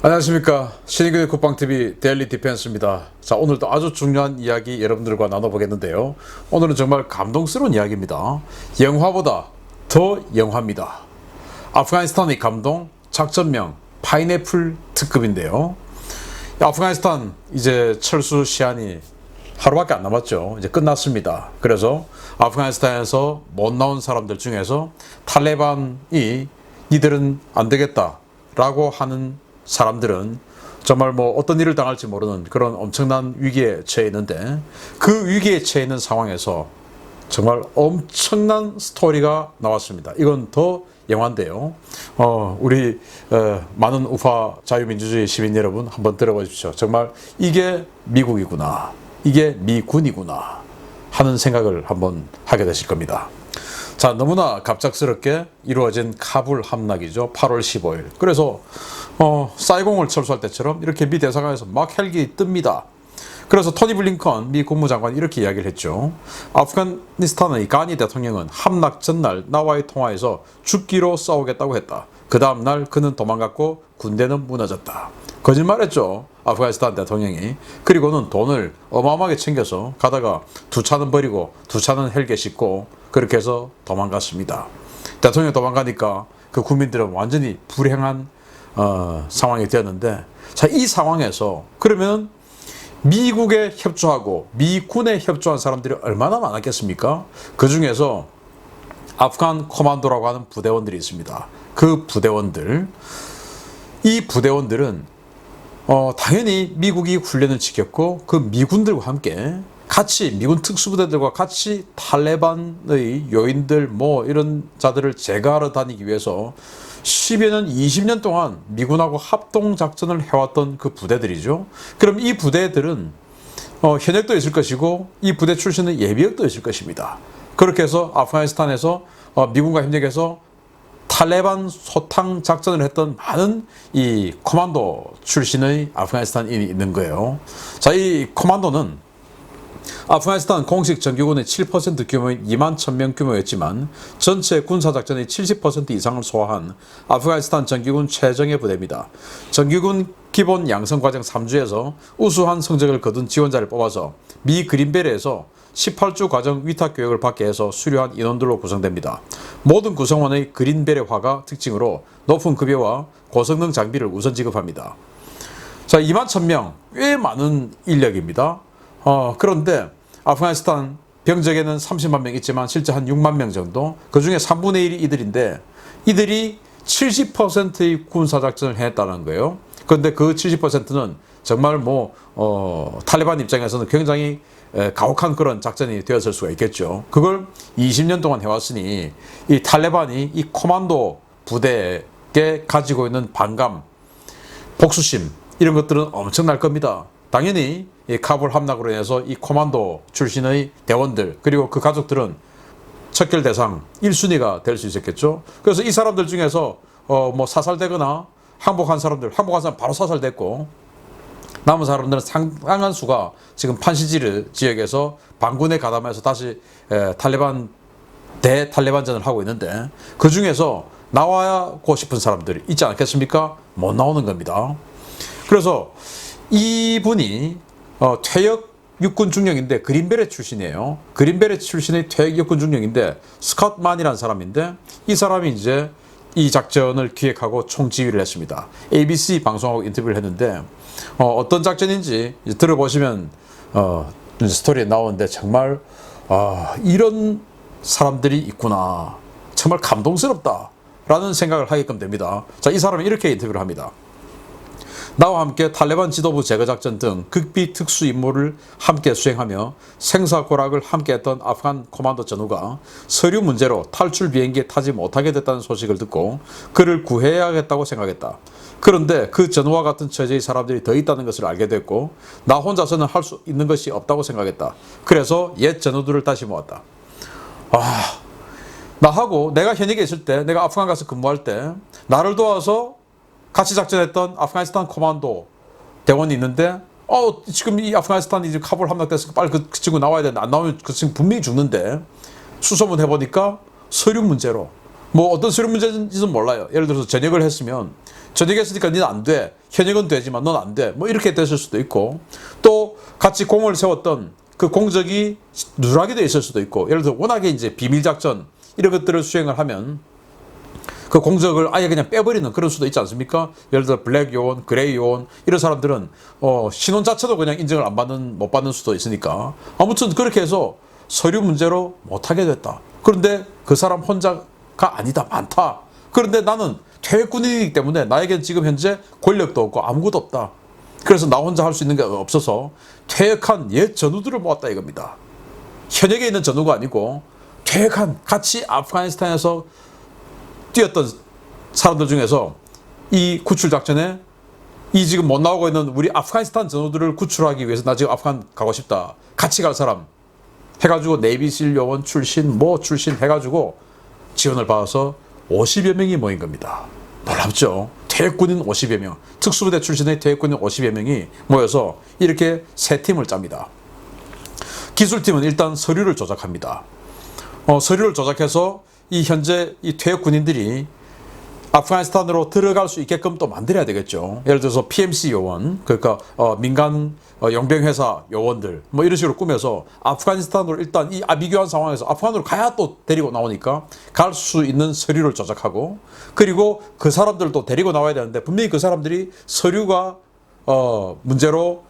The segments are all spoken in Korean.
안녕하십니까. 신인근의 국방TV 데일리 디펜스입니다. 자, 오늘도 아주 중요한 이야기 여러분들과 나눠보겠는데요. 오늘은 정말 감동스러운 이야기입니다. 영화보다 더 영화입니다. 아프가니스탄의 감동, 작전명 파인애플 특급인데요. 아프가니스탄 이제 철수 시한이 하루밖에 안 남았죠. 이제 끝났습니다. 그래서 아프가니스탄에서 못 나온 사람들 중에서 탈레반이 니들은 안 되겠다 라고 하는 사람들은 정말 뭐 어떤 일을 당할지 모르는 그런 엄청난 위기에 처해 있는데, 그 위기에 처해 있는 상황에서 정말 엄청난 스토리가 나왔습니다. 이건 더 영화인데요. 우리 많은 우파 자유민주주의 시민 여러분 한번 들어보십시오. 정말 이게 미국이구나, 이게 미군이구나 하는 생각을 한번 하게 되실 겁니다. 자, 너무나 갑작스럽게 이루어진 카불 함락이죠. 8월 15일. 그래서 사이공을 철수할 때처럼 이렇게 미 대사관에서 막 헬기 뜹니다. 그래서 토니 블링컨 미 국무장관이 이렇게 이야기를 했죠. 아프가니스탄의 가니 대통령은 함락 전날 나와의 통화에서 죽기로 싸우겠다고 했다. 그 다음 날 그는 도망갔고 군대는 무너졌다. 거짓말했죠, 아프가니스탄 대통령이. 그리고는 돈을 어마어마하게 챙겨서 가다가 두 차는 버리고 두 차는 헬기에 싣고 그렇게 해서 도망갔습니다. 대통령이 도망가니까 그 국민들은 완전히 불행한 상황이 되었는데, 자, 이 상황에서 그러면 미국에 협조하고 미군에 협조한 사람들이 얼마나 많았겠습니까? 그 중에서 아프간 코만도라고 하는 부대원들이 있습니다. 그 부대원들, 이 부대원들은 당연히 미국이 훈련을 시켰고 그 미군들과 함께 같이, 미군 특수부대들과 같이 탈레반의 요인들 뭐 이런 자들을 제거하러 다니기 위해서 10여 년, 20년 동안 미군하고 합동작전을 해왔던 그 부대들이죠. 그럼 이 부대들은 현역도 있을 것이고 이 부대 출신은 예비역도 있을 것입니다. 그렇게 해서 아프가니스탄에서 미군과 협력해서 탈레반 소탕 작전을 했던 많은 이 코만도 출신의 아프가니스탄인이 있는 거예요. 자, 이 코만도는 아프가니스탄 공식 정규군의 7% 규모인 2만 1000명 규모였지만 전체 군사작전의 70% 이상을 소화한 아프가니스탄 정규군 최정예 부대입니다. 정규군 기본 양성과정 3주에서 우수한 성적을 거둔 지원자를 뽑아서 미 그린벨에서 18주 과정 위탁교육을 받게 해서 수료한 인원들로 구성됩니다. 모든 구성원의 그린베레화가 특징으로 높은 급여와 고성능 장비를 우선 지급합니다. 자, 2만 1000명, 꽤 많은 인력입니다. 그런데 아프가니스탄 병적에는 30만 명 있지만 실제 한 6만 명 정도, 그 중에 3분의 1이 이들인데 이들이 70%의 군사작전을 해냈다는 거예요. 그런데 그 70%는 정말 뭐 탈레반 입장에서는 굉장히 가혹한 그런 작전이 되었을 수가 있겠죠. 그걸 20년 동안 해왔으니 이 탈레반이 이 코만도 부대에 가지고 있는 반감, 복수심 이런 것들은 엄청날 겁니다. 당연히 이 카불 함락으로 인해서 이 코만도 출신의 대원들 그리고 그 가족들은 척결 대상 1순위가 될 수 있었겠죠. 그래서 이 사람들 중에서 뭐 사살되거나 항복한 사람 바로 사살됐고, 남은 사람들은 상당한 수가 지금 판시지르 지역에서 반군에 가담해서 다시 탈레반 대탈레반전을 하고 있는데, 그 중에서 나와고 싶은 사람들이 있지 않겠습니까? 못 나오는 겁니다. 그래서 이분이 퇴역 육군 중령인데 그린베레 출신이에요. 그린베레 출신의 퇴역 육군 중령인데 스캇만이라는 사람인데, 이 사람이 이제 이 작전을 기획하고 총지휘를 했습니다. ABC 방송하고 인터뷰를 했는데 어떤 작전인지 들어보시면 스토리에 나오는데 정말 이런 사람들이 있구나, 정말 감동스럽다 라는 생각을 하게끔 됩니다. 자, 이 사람이 이렇게 인터뷰를 합니다. 나와 함께 탈레반 지도부 제거작전 등 극비 특수 임무를 함께 수행하며 생사고락을 함께했던 아프간 코만도 전우가 서류 문제로 탈출 비행기에 타지 못하게 됐다는 소식을 듣고 그를 구해야겠다고 생각했다. 그런데 그 전우와 같은 처지의 사람들이 더 있다는 것을 알게 됐고 나 혼자서는 할 수 있는 것이 없다고 생각했다. 그래서 옛 전우들을 다시 모았다. 나하고 내가 현역에 있을 때, 내가 아프간 가서 근무할 때 나를 도와서 같이 작전했던 아프가니스탄 코만도 대원이 있는데 지금 이 아프가니스탄이 이제 카불 함락됐으니까 빨리 그 친구 나와야 되는데 안 나오면 그 친구 분명히 죽는데, 수소문 해보니까 서류 문제로, 뭐 어떤 서류 문제인지는 몰라요. 예를 들어서 전역을 했으면 전역했으니까 너는 안 돼. 현역은 되지만 넌 안 돼. 뭐 이렇게 됐을 수도 있고, 또 같이 공을 세웠던 그 공적이 누락이 돼 있을 수도 있고, 예를 들어 워낙에 이제 비밀 작전 이런 것들을 수행을 하면 그 공적을 아예 그냥 빼버리는 그런 수도 있지 않습니까? 예를 들어 블랙 요원, 그레이 요원 이런 사람들은 신원 자체도 그냥 인정을 못 받는 수도 있으니까, 아무튼 그렇게 해서 서류 문제로 못하게 됐다. 그런데 그 사람 혼자가 아니다, 많다. 그런데 나는 퇴役군인이기 때문에 나에겐 지금 현재 권력도 없고 아무것도 없다. 그래서 나 혼자 할 수 있는 게 없어서 퇴역한 옛 전우들을 모았다 이겁니다. 현역에 있는 전우가 아니고 퇴역한 같이 아프가니스탄에서 뛰었던 사람들 중에서 이 구출 작전에 이 지금 못 나오고 있는 우리 아프가니스탄 전우들을 구출하기 위해서 나 지금 아프간 가고 싶다. 같이 갈 사람 해가지고 네이비실 요원 출신 뭐 출신 해가지고 지원을 받아서 50여 명이 모인 겁니다. 놀랍죠? 퇴役군인 50여 명, 특수부대 출신의 퇴役군인 50여 명이 모여서 이렇게 세 팀을 짭니다. 기술팀은 일단 서류를 조작합니다. 서류를 조작해서 이 현재 이 퇴역 군인들이 아프가니스탄으로 들어갈 수 있게끔 또 만들어야 되겠죠. 예를 들어서 PMC 요원, 그러니까 민간 용병회사 요원들 뭐 이런 식으로 꾸며서 아프가니스탄으로 일단 이 미교한 상황에서 아프간으로 가야 또 데리고 나오니까 갈 수 있는 서류를 조작하고, 그리고 그 사람들도 데리고 나와야 되는데 분명히 그 사람들이 서류가 문제로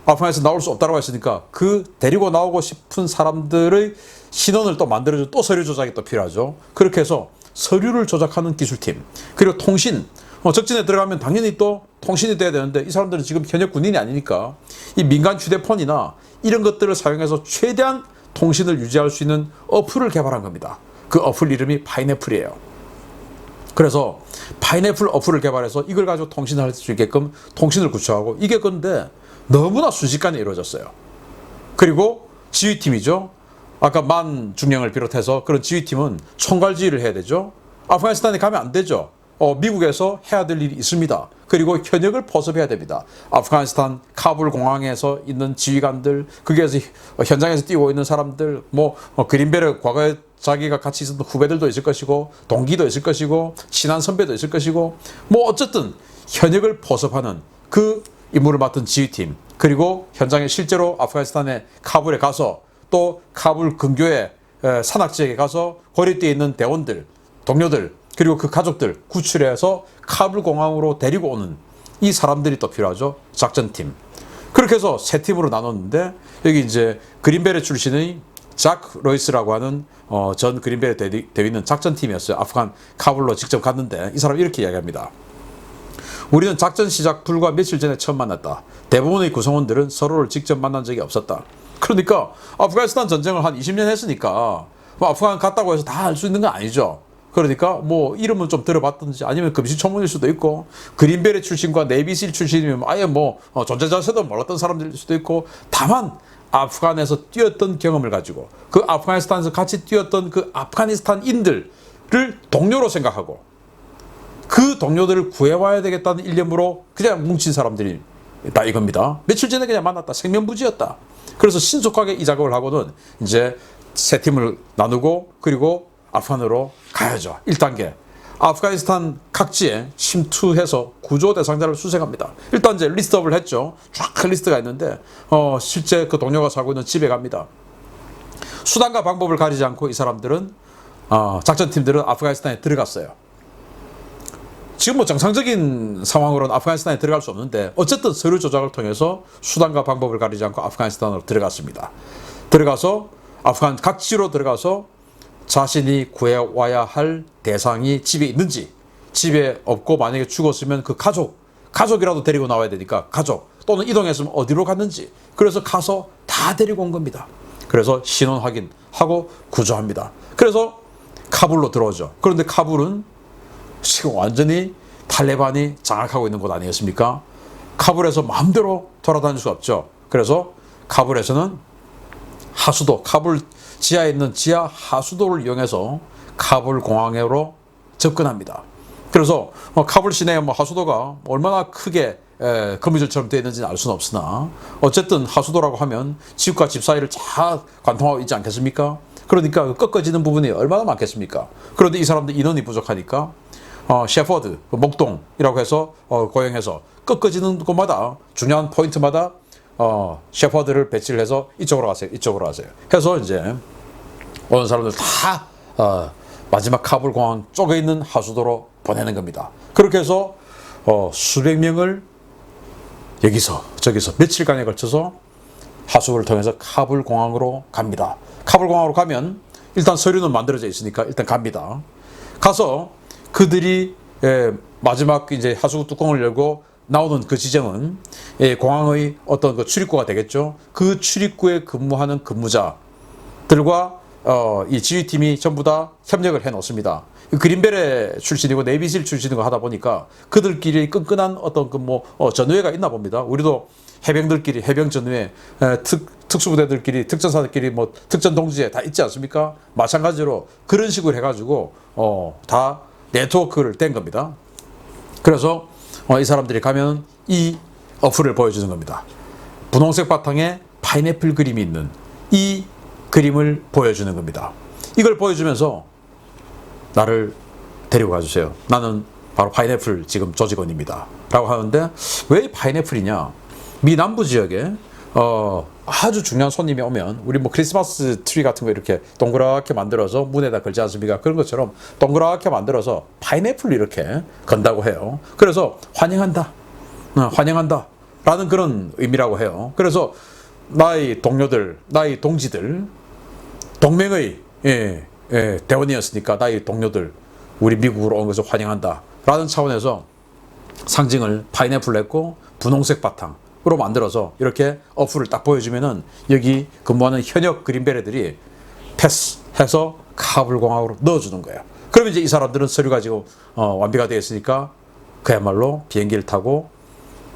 아프간에서 나올 수 없다고 했으니까 그 데리고 나오고 싶은 사람들의 신원을 또 만들어줘, 또 서류 조작이 또 필요하죠. 그렇게 해서 서류를 조작하는 기술팀, 그리고 통신, 적진에 들어가면 당연히 또 통신이 돼야 되는데 이 사람들은 지금 현역 군인이 아니니까 이 민간 휴대폰이나 이런 것들을 사용해서 최대한 통신을 유지할 수 있는 어플을 개발한 겁니다. 그 어플 이름이 파인애플이에요. 그래서 파인애플 어플을 개발해서 이걸 가지고 통신할 수 있게끔 통신을 구축하고, 이게 근데 너무나 순식간에 이루어졌어요. 그리고 지휘팀이죠. 아까 만 중령을 비롯해서 그런 지휘팀은 총괄지휘를 해야 되죠. 아프가니스탄에 가면 안 되죠. 미국에서 해야 될 일이 있습니다. 그리고 현역을 포섭해야 됩니다. 아프가니스탄 카불 공항에서 있는 지휘관들, 거기에서 현장에서 뛰고 있는 사람들, 그린베르 과거에 자기가 같이 있었던 후배들도 있을 것이고, 동기도 있을 것이고, 친한 선배도 있을 것이고, 어쨌든 현역을 포섭하는 그 임무를 맡은 지휘팀, 그리고 현장에 실제로 아프가니스탄의 카불에 가서 또 카불 근교의 산악지역에 가서 고립되어 있는 대원들, 동료들, 그리고 그 가족들 구출해서 카불 공항으로 데리고 오는 이 사람들이 또 필요하죠. 작전팀. 그렇게 해서 세 팀으로 나눴는데, 여기 이제 그린베르 출신의 작 로이스라고 하는 전 그린베르 대위는 작전팀이었어요. 아프간 카불로 직접 갔는데 이 사람 이렇게 이야기합니다. 우리는 작전 시작 불과 며칠 전에 처음 만났다. 대부분의 구성원들은 서로를 직접 만난 적이 없었다. 그러니까 아프가니스탄 전쟁을 한 20년 했으니까 아프간 갔다고 해서 다 알 수 있는 건 아니죠. 그러니까 이름은 좀 들어봤든지 아니면 금시초문일 수도 있고, 그린베르 출신과 네이비실 출신이면 아예 존재 자체도 몰랐던 사람들일 수도 있고, 다만 아프간에서 뛰었던 경험을 가지고 그 아프가니스탄에서 같이 뛰었던 그 아프가니스탄인들을 동료로 생각하고 그 동료들을 구해와야 되겠다는 일념으로 그냥 뭉친 사람들이다 이겁니다. 며칠 전에 그냥 만났다. 생면부지였다. 그래서 신속하게 이 작업을 하고는 이제 세 팀을 나누고, 그리고 아프간으로 가야죠. 1단계. 아프가니스탄 각지에 침투해서 구조 대상자를 수색합니다. 일단 이제 리스트업을 했죠. 쫙 리스트가 있는데 실제 그 동료가 살고 있는 집에 갑니다. 수단과 방법을 가리지 않고 이 사람들은 작전팀들은 아프가니스탄에 들어갔어요. 지금 정상적인 상황으로는 아프가니스탄에 들어갈 수 없는데 어쨌든 서류 조작을 통해서 수단과 방법을 가리지 않고 아프가니스탄으로 들어갔습니다. 들어가서 아프간 각지로 들어가서 자신이 구해와야 할 대상이 집에 있는지, 집에 없고 만약에 죽었으면 그 가족이라도 데리고 나와야 되니까 가족, 또는 이동했으면 어디로 갔는지, 그래서 가서 다 데리고 온 겁니다. 그래서 신원 확인하고 구조합니다. 그래서 카불로 들어오죠. 그런데 카불은 지금 완전히 탈레반이 장악하고 있는 곳 아니겠습니까? 카불에서 마음대로 돌아다닐 수 없죠. 그래서 카불에서는 하수도, 카불 지하에 있는 지하 하수도를 이용해서 카불 공항으로 접근합니다. 그래서 카불 시내의 하수도가 얼마나 크게 거미줄처럼 되어 있는지는 알 수는 없으나 어쨌든 하수도라고 하면 집과 집 사이를 잘 관통하고 있지 않겠습니까? 그러니까 꺾어지는 부분이 얼마나 많겠습니까? 그런데 이 사람들 인원이 부족하니까 셰퍼드, 목동이라고 해서 고용해서 꺾어지는 곳마다 중요한 포인트마다 셰퍼드를 배치를 해서 이쪽으로 가세요, 이쪽으로 가세요. 해서 이제 오는 사람들 다 마지막 카불 공항 쪽에 있는 하수도로 보내는 겁니다. 그렇게 해서 수백 명을 여기서 저기서 며칠간에 걸쳐서 하수구를 통해서 카불 공항으로 갑니다. 카불 공항으로 가면 일단 서류는 만들어져 있으니까 일단 갑니다. 가서 그들이 마지막 이제 하수구 뚜껑을 열고 나오는 그 지점은 공항의 어떤 그 출입구가 되겠죠. 그 출입구에 근무하는 근무자들과 이 지휘팀이 전부 다 협력을 해 놓습니다. 그린벨의 출신이고 네이비실 출신이고 하다 보니까 그들끼리 끈끈한 어떤 그 전우회가 있나 봅니다. 우리도 해병들끼리 해병 전우회, 특수부대들끼리 특전사들끼리 특전 동지회 다 있지 않습니까? 마찬가지로 그런 식으로 해가지고 다 네트워크를 뗀 겁니다. 그래서 이 사람들이 가면 이 어플을 보여주는 겁니다. 분홍색 바탕에 파인애플 그림이 있는 이 그림을 보여주는 겁니다. 이걸 보여주면서 나를 데리고 가주세요. 나는 바로 파인애플 지금 조직원입니다. 라고 하는데 왜 파인애플이냐? 미 남부 지역에 아주 중요한 손님이 오면 우리 크리스마스 트리 같은 거 이렇게 동그랗게 만들어서 문에다 걸지 않습니까? 그런 것처럼 동그랗게 만들어서 파인애플 이렇게 건다고 해요. 그래서 환영한다. 환영한다. 라는 그런 의미라고 해요. 그래서 나의 동료들, 나의 동지들, 동맹의 대원이었으니까 나의 동료들, 우리 미국으로 온 것을 환영한다. 라는 차원에서 상징을 파인애플 냈고 분홍색 바탕으로 만들어서 이렇게 어플을 딱 보여주면은 여기 근무하는 현역 그린베레들이 패스해서 카불 공항으로 넣어주는 거예요. 그러면 이제 이 사람들은 서류가 지금 완비가 되어 있으니까 그야말로 비행기를 타고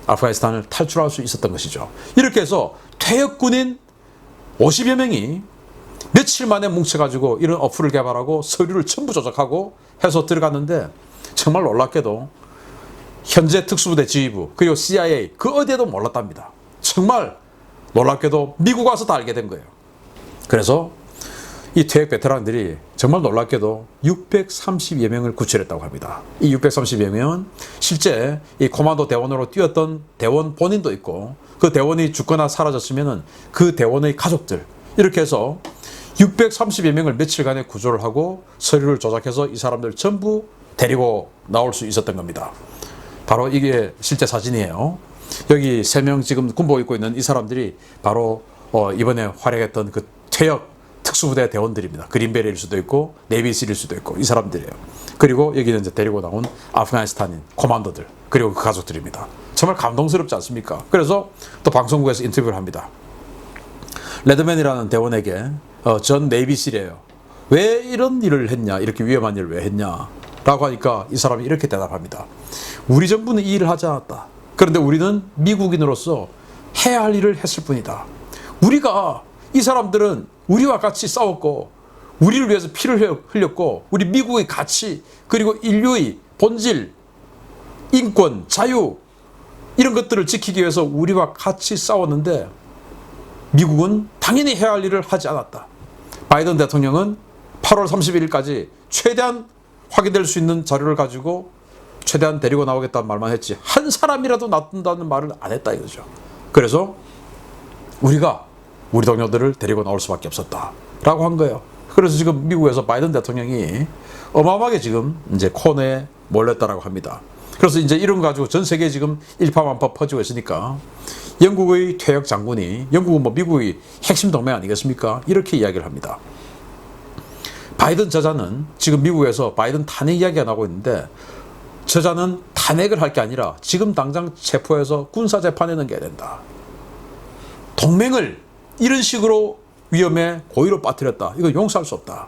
아프가니스탄을 탈출할 수 있었던 것이죠. 이렇게 해서 퇴역군인 50여 명이 며칠 만에 뭉쳐가지고 이런 어플을 개발하고 서류를 전부 조작하고 해서 들어갔는데 정말 놀랍게도 현재 특수부대 지휘부 그리고 CIA 그 어디에도 몰랐답니다. 정말 놀랍게도 미국 와서 다 알게 된 거예요. 그래서 이 퇴역 베테랑들이 정말 놀랍게도 630여 명을 구출했다고 합니다. 이 630여 명은 실제 이 코만도 대원으로 뛰었던 대원 본인도 있고 그 대원이 죽거나 사라졌으면 그 대원의 가족들 이렇게 해서 630여 명을 며칠간에 구조를 하고 서류를 조작해서 이 사람들 전부 데리고 나올 수 있었던 겁니다. 바로 이게 실제 사진이에요. 여기 3명 지금 군복 입고 있는 이 사람들이 바로 이번에 활약했던 그 퇴역 특수부대 대원들입니다. 그린베리일 수도 있고 네이비실일 수도 있고 이 사람들이에요. 그리고 여기는 이제 데리고 나온 아프가니스탄인 코만도들 그리고 그 가족들입니다. 정말 감동스럽지 않습니까? 그래서 또 방송국에서 인터뷰를 합니다. 레드맨이라는 대원에게 전 네이비실이에요. 왜 이런 일을 했냐? 이렇게 위험한 일을 왜 했냐? 라고 하니까 이 사람이 이렇게 대답합니다. 우리 정부는 이 일을 하지 않았다. 그런데 우리는 미국인으로서 해야 할 일을 했을 뿐이다. 우리가 이 사람들은 우리와 같이 싸웠고 우리를 위해서 피를 흘렸고 우리 미국의 가치 그리고 인류의 본질, 인권, 자유 이런 것들을 지키기 위해서 우리와 같이 싸웠는데 미국은 당연히 해야 할 일을 하지 않았다. 바이든 대통령은 8월 31일까지 최대한 확인될 수 있는 자료를 가지고 최대한 데리고 나오겠다는 말만 했지 한 사람이라도 놔둔다는 말을 안 했다 이거죠. 그래서 우리가 우리 동료들을 데리고 나올 수밖에 없었다 라고 한 거예요. 그래서 지금 미국에서 바이든 대통령이 어마어마하게 지금 이제 코너에 몰렸다라고 합니다. 그래서 이제 이런 거 가지고 전 세계에 지금 일파만파 퍼지고 있으니까 영국의 퇴역 장군이 영국은 미국의 핵심 동맹 아니겠습니까? 이렇게 이야기를 합니다. 바이든 저자는 지금 미국에서 바이든 탄핵 이야기가 나오고 있는데 저자는 탄핵을 할 게 아니라 지금 당장 체포해서 군사재판에 넘겨야 된다. 동맹을 이런 식으로 위험에 고의로 빠뜨렸다. 이거 용서할 수 없다.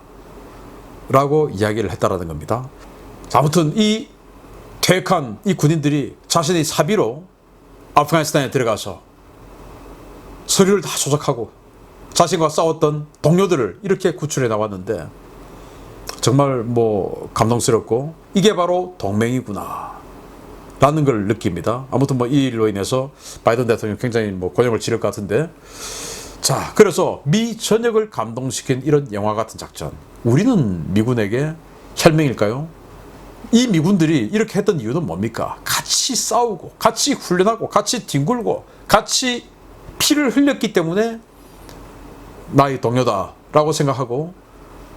라고 이야기를 했다라는 겁니다. 아무튼 이 퇴역한 이 군인들이 자신의 사비로 아프가니스탄에 들어가서 서류를 다 조작하고 자신과 싸웠던 동료들을 이렇게 구출해 나왔는데 정말 감동스럽고 이게 바로 동맹이구나 라는 걸 느낍니다. 아무튼 이 일로 인해서 바이든 대통령 굉장히 곤욕을 치를 것 같은데 자, 그래서 미 전역을 감동시킨 이런 영화 같은 작전 우리는 미군에게 혈맹일까요? 이 미군들이 이렇게 했던 이유는 뭡니까? 같이 싸우고 같이 훈련하고 같이 뒹굴고 같이 피를 흘렸기 때문에 나의 동료다라고 생각하고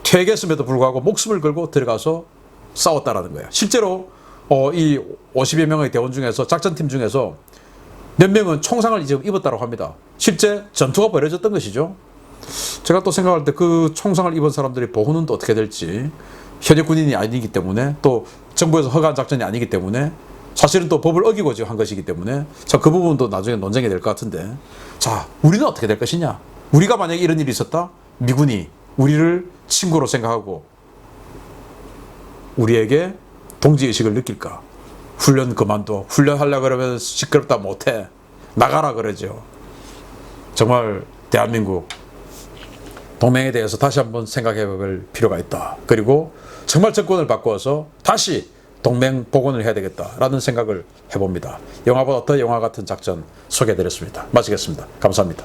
퇴계했음에도 불구하고 목숨을 걸고 들어가서 싸웠다라는 거예요. 실제로 이 50여 명의 대원 중에서 작전팀 중에서 몇 명은 총상을 지금 입었다고 합니다. 실제 전투가 벌어졌던 것이죠. 제가 또 생각할 때 그 총상을 입은 사람들이 보호는 또 어떻게 될지, 현역 군인이 아니기 때문에 또 정부에서 허가한 작전이 아니기 때문에 사실은 또 법을 어기고 지금 한 것이기 때문에 자, 그 부분도 나중에 논쟁이 될 것 같은데, 자, 우리는 어떻게 될 것이냐? 우리가 만약에 이런 일이 있었다? 미군이 우리를 친구로 생각하고 우리에게 동지의식을 느낄까? 훈련 그만둬. 훈련하려고 그러면 시끄럽다 못해. 나가라 그러죠. 정말 대한민국 동맹에 대해서 다시 한번 생각해 볼 필요가 있다. 그리고 정말 정권을 바꾸어서 다시 동맹 복원을 해야 되겠다라는 생각을 해봅니다. 영화보다 더 영화 같은 작전 소개해드렸습니다. 마치겠습니다. 감사합니다.